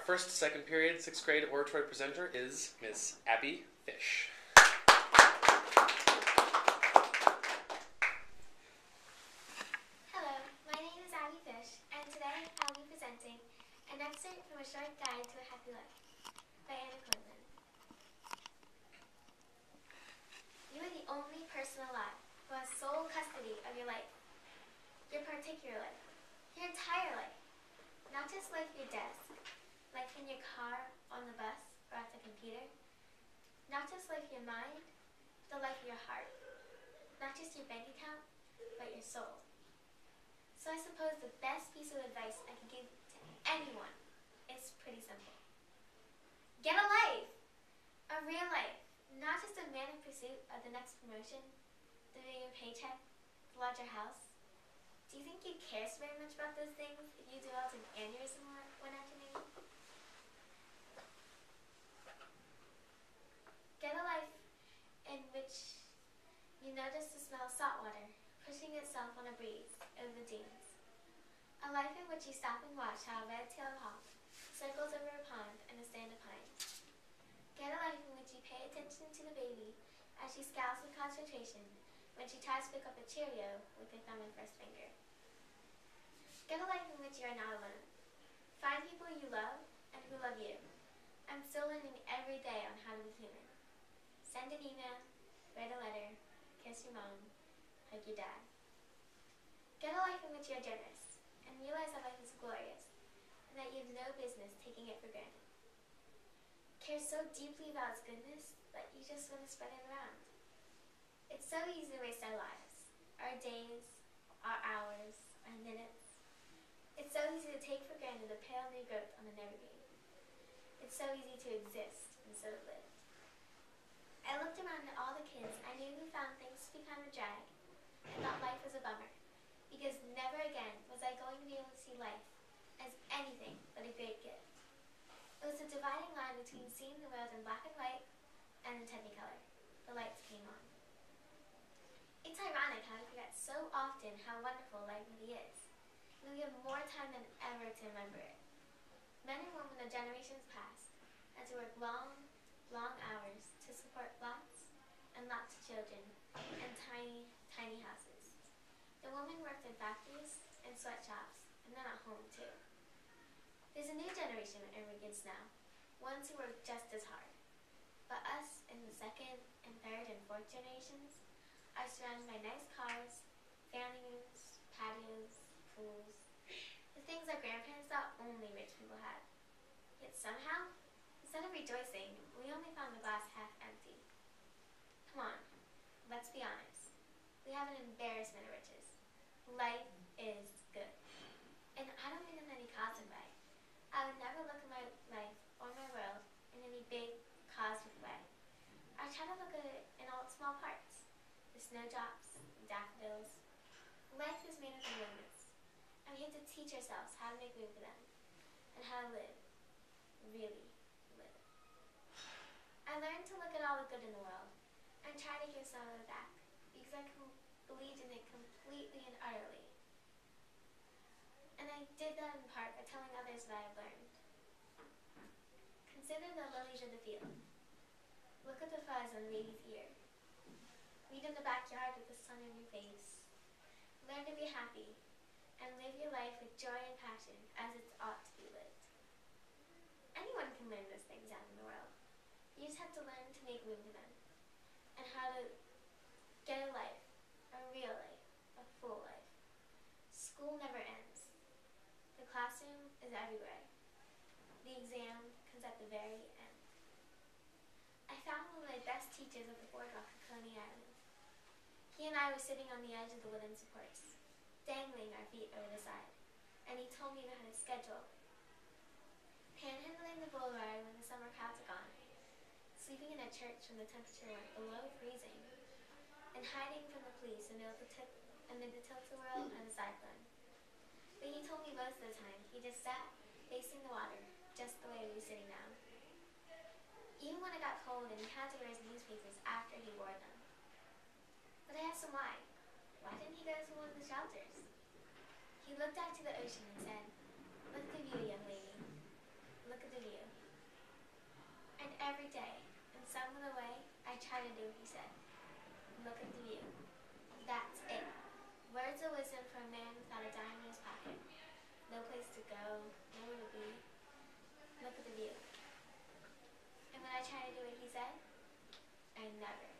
first second period 6th grade oratory presenter is Miss Abby Fish. Hello, my name is Abby Fish, and today I'll be presenting an excerpt from A Short Guide to a Happy Life by Anna Quindlen. You are the only person alive who has sole custody of your life, your particular life, your entire life, not just life at your desk, life in your car, on the bus, or at the computer, not just life of your mind, but the life of your heart, not just your bank account, but your soul. So I suppose the best piece of advice I can give to anyone is pretty simple. Get a life! A real life, not just a manic pursuit of the next promotion, the bigger paycheck, the larger house. Do you think you'd care so very much about those things if you developed an aneurysm one afternoon? Get a life in which you notice the smell of salt water pushing itself on a breeze over the dunes. A life in which you stop and watch how a red-tailed hawk circles over a pond and a stand of pines. Get a life in which you pay attention to the baby as she scowls with concentration when she tries to pick up a Cheerio with her thumb and first finger. Get a life in which you are not alone. Find people you love and who love you. I'm still learning every day on how to be human. Send an email, write a letter, kiss your mom, hug your dad. Get a life in which you are generous and realize that life is glorious and that you have no business taking it for granted. Care so deeply about its goodness that you just want to spread it around. It's so easy to waste our lives, our days, our hours, our minutes. It's so easy to take for granted the pale new growth on an evergreen. It's so easy to exist instead of live. I looked around at all the kids I knew who found things to be kind of a drag and thought life was a bummer, because never again was I going to be able to see life as anything but a great gift. It was the dividing line between seeing the world in black and white and in technicolor. The lights came on. It's ironic how we forget so often how wonderful life really is, and we have more time than ever to remember it. Men and women of generations past had to work long, long hours to support lots and lots of children and tiny, tiny houses. The women worked in factories and sweatshops, and then at home too. There's a new generation of immigrants now, ones who work just as hard. But us in the second and third and fourth generations are surrounded by nice cars, family rooms, patios, pools, the things our grandparents thought only rich people had. Yet somehow, instead of rejoicing, we only found the glass half empty. Come on, let's be honest. We have an embarrassment of riches. Life is good. And I don't mean in any cosmic way. I would never look at my life or my world in any big, cosmic way. I try to look at it in all its small parts. The snowdrops, the daffodils. Life is made of the moments. And we have to teach ourselves how to make room for them. And how to live. Really live. I learned to look at all the good in the world and try to give some of it back, because I believed in it completely and utterly. And I did that in part by telling others what I have learned. Consider the lilies of the field. Look at the fuzz on the baby's ear. Read in the backyard with the sun in your face. Learn to be happy and live your life with joy and passion as it ought to be lived. Anyone can learn those things out in the world. You just have to learn to make room for them. And how to get a life, a real life, a full life. School never ends. The classroom is everywhere. The exam comes at the very end. I found one of my best teachers at the boardwalk at Coney Island. He and I were sitting on the edge of the wooden supports, dangling our feet over the side, and he told me about his schedule. Panhandling the boulevard when the summer crowds are gone, sleeping in a church when the temperature went below freezing, and hiding from the police amid the tilt-a-whirl and the cyclone. But he told me most of the time he just sat facing the water, just the way we were sitting now. Even when it got cold and he had to wear his newspapers after he wore them. But I asked him why. Why didn't he go to one of the shelters? He looked out to the ocean and said, "Look at the view, young lady. Look at the Look at the view. That's it. Words of wisdom for a man without a dime in his pocket. No place to go, nowhere to be. Look at the view. And when I try to do what he said, I never